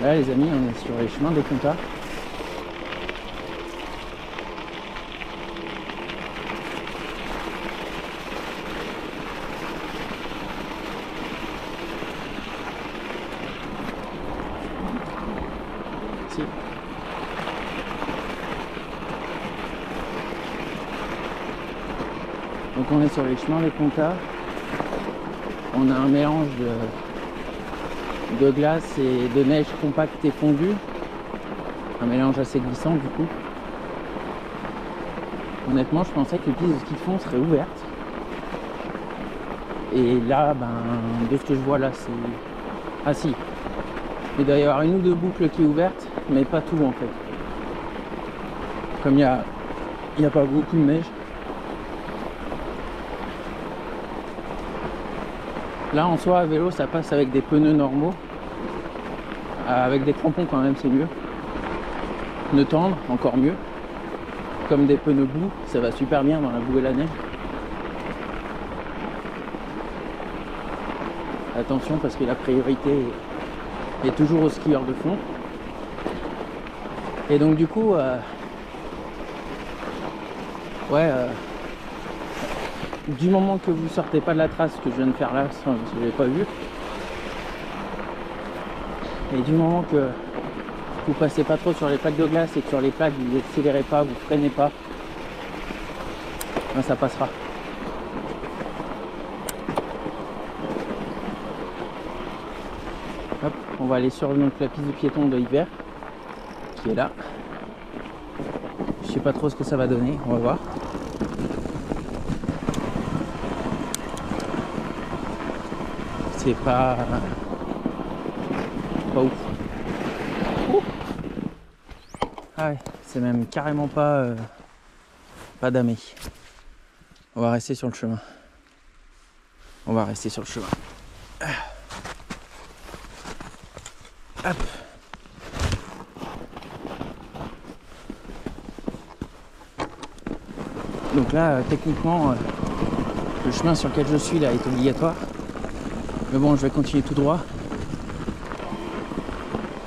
Là les amis, on est sur les chemins des Comtats. Si. Donc on est sur les chemins des Comtats. On a un mélange de glace et de neige compacte et fondue. Un mélange assez glissant du coup. Honnêtement, je pensais que les pistes de ski de fond seraient ouvertes. Et là, de ce que je vois là, c'est... Ah si. Il doit y avoir une ou deux boucles qui est ouverte, mais pas tout en fait. Comme il n'y a pas beaucoup de neige. Là en soi à vélo ça passe avec des pneus normaux. Avec des crampons quand même c'est mieux. Pneus tendres encore mieux. Comme des pneus boue, ça va super bien dans la boue et la neige. Attention parce que la priorité est toujours aux skieurs de fond. Et donc du coup du moment que vous sortez pas de la trace que je viens de faire là, je l'ai pas vu, et du moment que vous passez pas trop sur les plaques de glace et que sur les plaques vous accélérez pas, vous freinez pas, ben ça passera. Hop, on va aller sur donc, la piste de piéton de hiver qui est là. Je sais pas trop ce que ça va donner, on va voir. C'est pas ouf. Ah ouais, c'est même carrément pas damé. On va rester sur le chemin. On va rester sur le chemin. Hop. Donc là, techniquement, le chemin sur lequel je suis là est obligatoire. Mais bon, je vais continuer tout droit.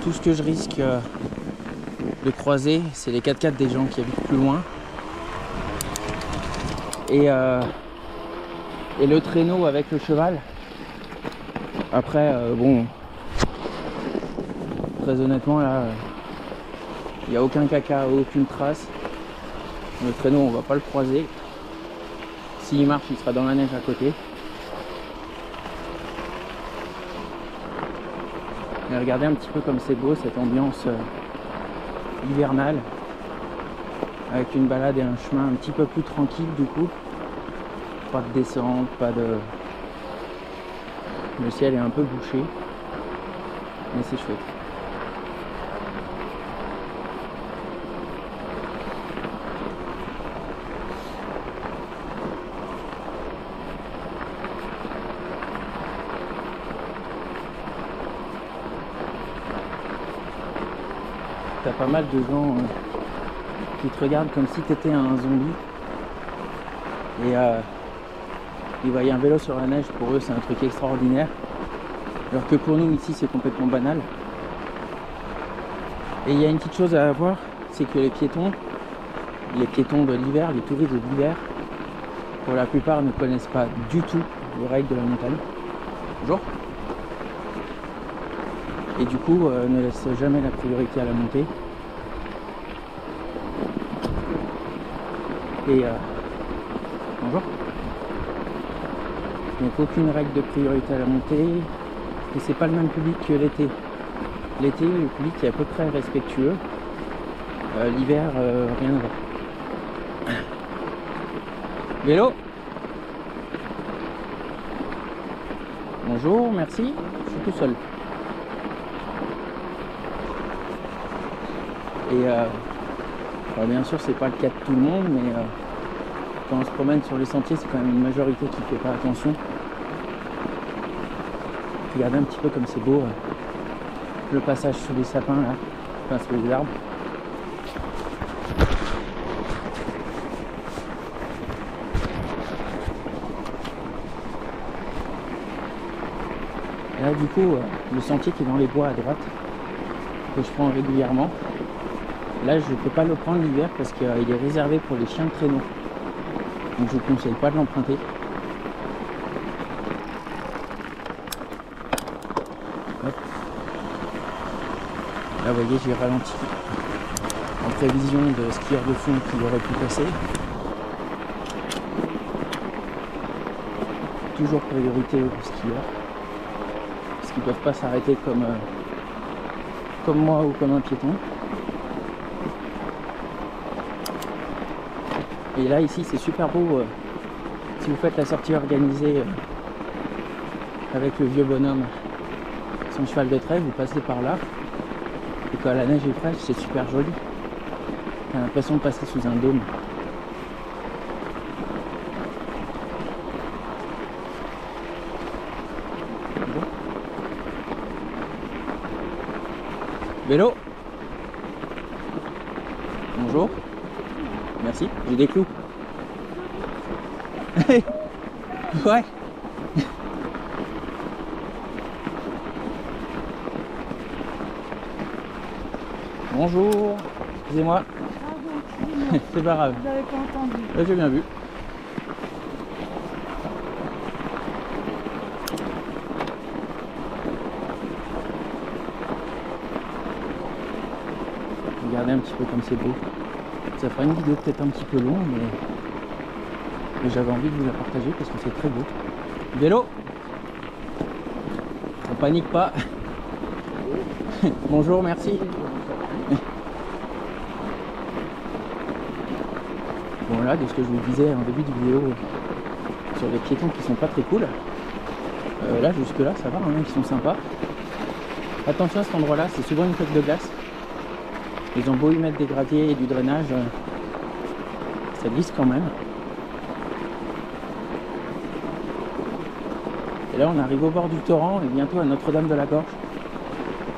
Tout ce que je risque de croiser, c'est les 4x4 des gens qui habitent plus loin. Et le traîneau avec le cheval. Après, bon, très honnêtement, là, il n'y a aucun caca, aucune trace. Le traîneau, on va pas le croiser. S'il marche, il sera dans la neige à côté. Et regardez un petit peu comme c'est beau cette ambiance hivernale avec une balade et un chemin un petit peu plus tranquille du coup. Pas de descente, pas de... Le ciel est un peu bouché, mais c'est chouette. T'as pas mal de gens qui te regardent comme si t'étais un zombie. Et ils voyaient un vélo sur la neige, pour eux c'est un truc extraordinaire. Alors que pour nous ici c'est complètement banal. Et il y a une petite chose à voir, c'est que les piétons de l'hiver, les touristes de l'hiver, pour la plupart ne connaissent pas du tout les règles de la montagne. Bonjour. Et du coup ne laisse jamais la priorité à la montée. Et bonjour. Donc aucune règle de priorité à la montée. Et c'est pas le même public que l'été. L'été, le public est à peu près respectueux. L'hiver, rien à voir. Vélo. Bonjour, merci. Je suis tout seul. Et alors bien sûr c'est pas le cas de tout le monde, mais quand on se promène sur les sentiers c'est quand même une majorité qui fait pas attention. Regardez un petit peu comme c'est beau le passage sous les sapins là, enfin sous les arbres. Et là du coup le sentier qui est dans les bois à droite, que je prends régulièrement. Là, je ne peux pas le prendre l'hiver parce qu'il est réservé pour les chiens de traîneau. Donc je ne vous conseille pas de l'emprunter. Là, vous voyez, j'ai ralenti en prévision de skieurs de fond qui auraient pu passer. Toujours priorité aux skieurs. Parce qu'ils ne peuvent pas s'arrêter comme moi ou comme un piéton. Et là, ici, c'est super beau. Si vous faites la sortie organisée avec le vieux bonhomme, son cheval de trait, vous passez par là. Et quand la neige est fraîche, c'est super joli. On a l'impression de passer sous un dôme. Bon. Vélo. Bonjour. Merci. J'ai des clous. Ouais. Bonjour. Excusez-moi. C'est pas grave. Vous n'avez pas entendu. Là, j'ai bien vu. Regardez un petit peu comme c'est beau. Ça fera une vidéo peut-être un petit peu longue, mais j'avais envie de vous la partager parce que c'est très beau. Vélo. On panique pas. Bonjour, merci. Bon là, de ce que je vous disais en début de vidéo sur les piétons qui sont pas très cool, là jusque là ça va, hein, ils sont sympas. Attention à cet endroit là, c'est souvent une plaque de glace. Ils ont beau y mettre des graviers et du drainage, ça glisse quand même. Et là on arrive au bord du torrent et bientôt à Notre-Dame de la Gorge.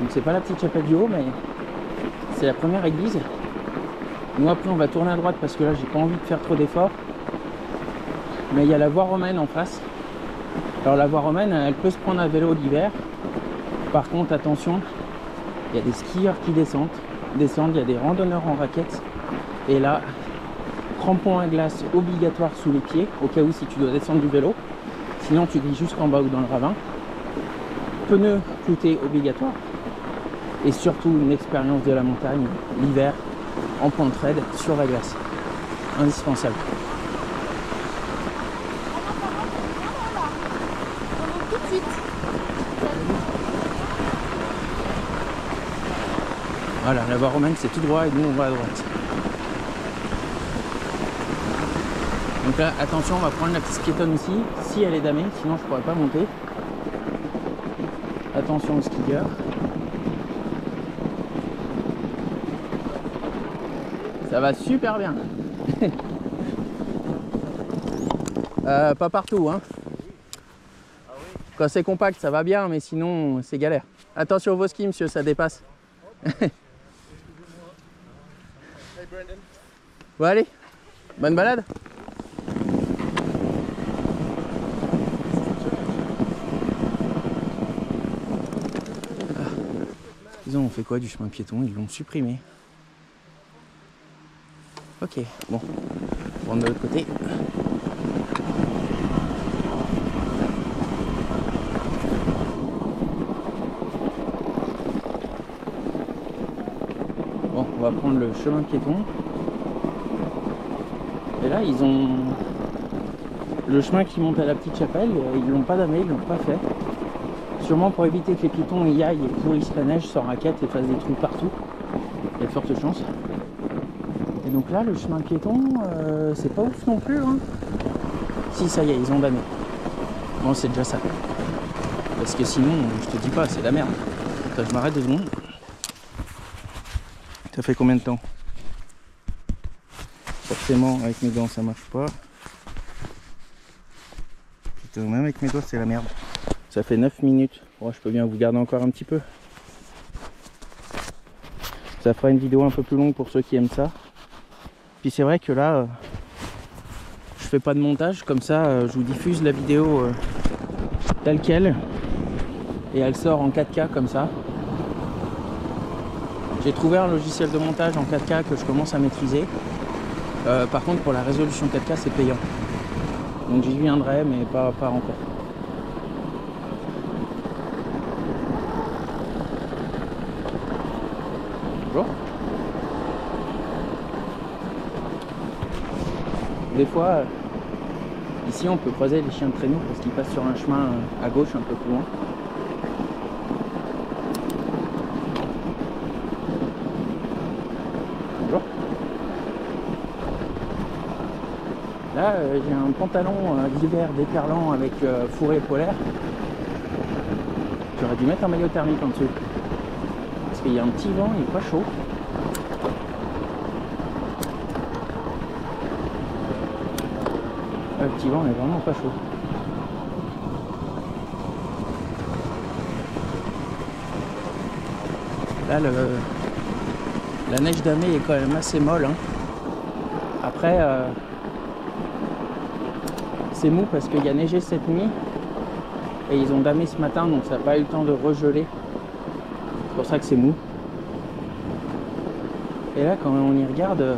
Donc c'est pas la petite chapelle du haut, mais c'est la première église. Nous après on va tourner à droite parce que là j'ai pas envie de faire trop d'efforts. Mais il y a la voie romaine en face. Alors la voie romaine elle peut se prendre à vélo l'hiver. Par contre attention, il y a des skieurs qui descendent, il y a des randonneurs en raquettes. Et là, crampons à glace obligatoire sous les pieds au cas où si tu dois descendre du vélo. Sinon tu glisses jusqu'en bas ou dans le ravin. Pneus cloutés obligatoire. Et surtout une expérience de la montagne l'hiver en pente raide sur la glace. Indispensable. Tout de suite. Voilà, la voie romaine c'est tout droit et nous on va à droite. Donc là, attention, on va prendre la petite piétonne ici, si elle est damée, sinon je pourrais pas monter. Attention aux skieurs. Ça va super bien. Pas partout, hein. Quand c'est compact, ça va bien, mais sinon, c'est galère. Attention aux skis, monsieur, ça dépasse. Bon, allez, bonne balade. Ils ont fait quoi du chemin piéton? Ils l'ont supprimé. Ok, bon, on rentre de l'autre côté. Bon, on va prendre le chemin piéton. Et là, ils ont le chemin qui monte à la petite chapelle, ils l'ont pas damé, ils l'ont pas fait. Sûrement pour éviter que les piétons y aillent et pourrissent la neige sans raquette et fassent des trous partout. Il y a de fortes chances. Et donc là, le chemin piéton, c'est pas ouf non plus. Hein. Si, ça y est, ils ont damé. Bon, c'est déjà ça. Parce que sinon, je te dis pas, c'est la merde. Attends, je m'arrête 2 secondes. Ça fait combien de temps? Forcément, avec mes gants, ça marche pas. Putain, même avec mes doigts, c'est la merde. Ça fait 9 minutes. Bon, je peux bien vous garder encore un petit peu. Ça fera une vidéo un peu plus longue pour ceux qui aiment ça. Puis c'est vrai que là, je fais pas de montage. Comme ça, je vous diffuse la vidéo telle quelle. Et elle sort en 4K comme ça. J'ai trouvé un logiciel de montage en 4K que je commence à maîtriser. Par contre, pour la résolution 4K, c'est payant. Donc j'y viendrai, mais pas encore. Bonjour. Des fois, ici, on peut croiser les chiens de traîneau parce qu'ils passent sur un chemin à gauche un peu plus loin. Bonjour. Là, j'ai un pantalon d'hiver déperlant avec fourré polaire. J'aurais dû mettre un maillot thermique en dessous. Parce qu'il y a un petit vent, il n'est pas chaud. Le petit vent n'est vraiment pas chaud. Là, la neige damée est quand même assez molle. Hein. Après, c'est mou parce qu'il y a neigé cette nuit et ils ont damé ce matin, donc ça n'a pas eu le temps de regeler. C'est pour ça que c'est mou. Et là, quand on y regarde,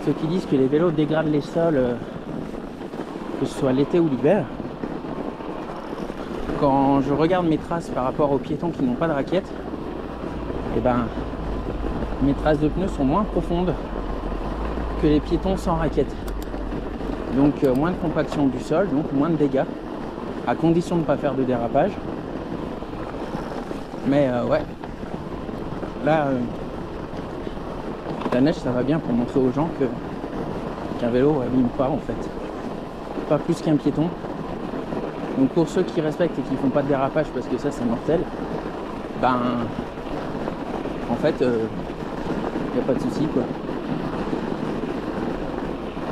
ceux qui disent que les vélos dégradent les sols, que ce soit l'été ou l'hiver, quand je regarde mes traces par rapport aux piétons qui n'ont pas de raquettes, et ben mes traces de pneus sont moins profondes que les piétons sans raquettes. Donc moins de compaction du sol, donc moins de dégâts, à condition de ne pas faire de dérapage. Mais ouais, là, la neige ça va bien pour montrer aux gens qu'un vélo abîme pas en fait. Pas plus qu'un piéton. Donc pour ceux qui respectent et qui font pas de dérapage parce que ça c'est mortel, ben en fait y a pas de souci quoi.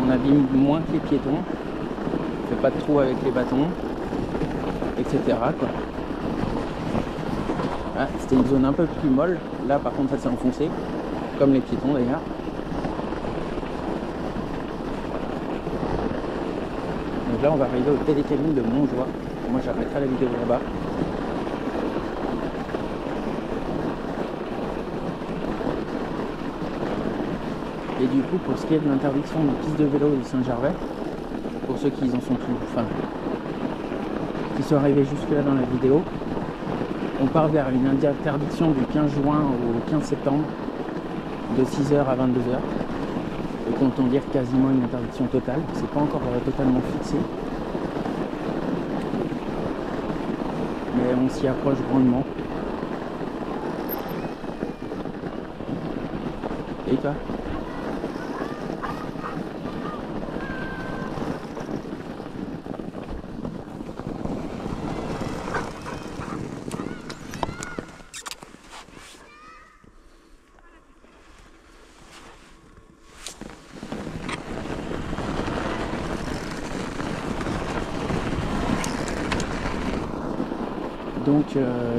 On abîme moins que les piétons, on fait pas de trous avec les bâtons, etc. quoi. Ah, c'était une zone un peu plus molle, là par contre ça s'est enfoncé, comme les piétons d'ailleurs. Donc là on va arriver au télécabine de Montjoie. Moi j'arrêterai la vidéo là-bas. Et du coup pour ce qui est de l'interdiction des pistes de vélo de Saint-Gervais, pour ceux qui en sont plus, enfin qui sont arrivés jusque là dans la vidéo, on part vers une interdiction du 15 juin au 15 septembre de 6h à 22h. Et compte-on dire quasiment une interdiction totale, c'est pas encore totalement fixé. Mais on s'y approche grandement. Et toi ? Donc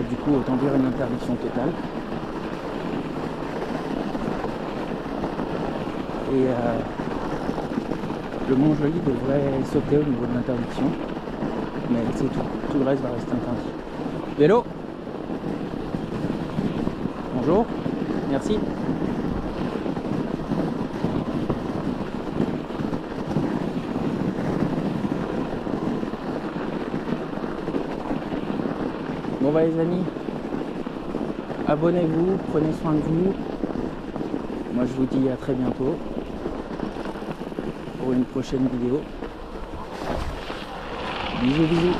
du coup autant dire une interdiction totale. Et le Mont-Joli devrait sauter au niveau de l'interdiction. Mais c'est tout. Tout le reste va rester interdit. Vélo. Bonjour. Merci. Bon bah les amis, abonnez-vous, prenez soin de vous. Moi je vous dis à très bientôt pour une prochaine vidéo. Bisous bisous.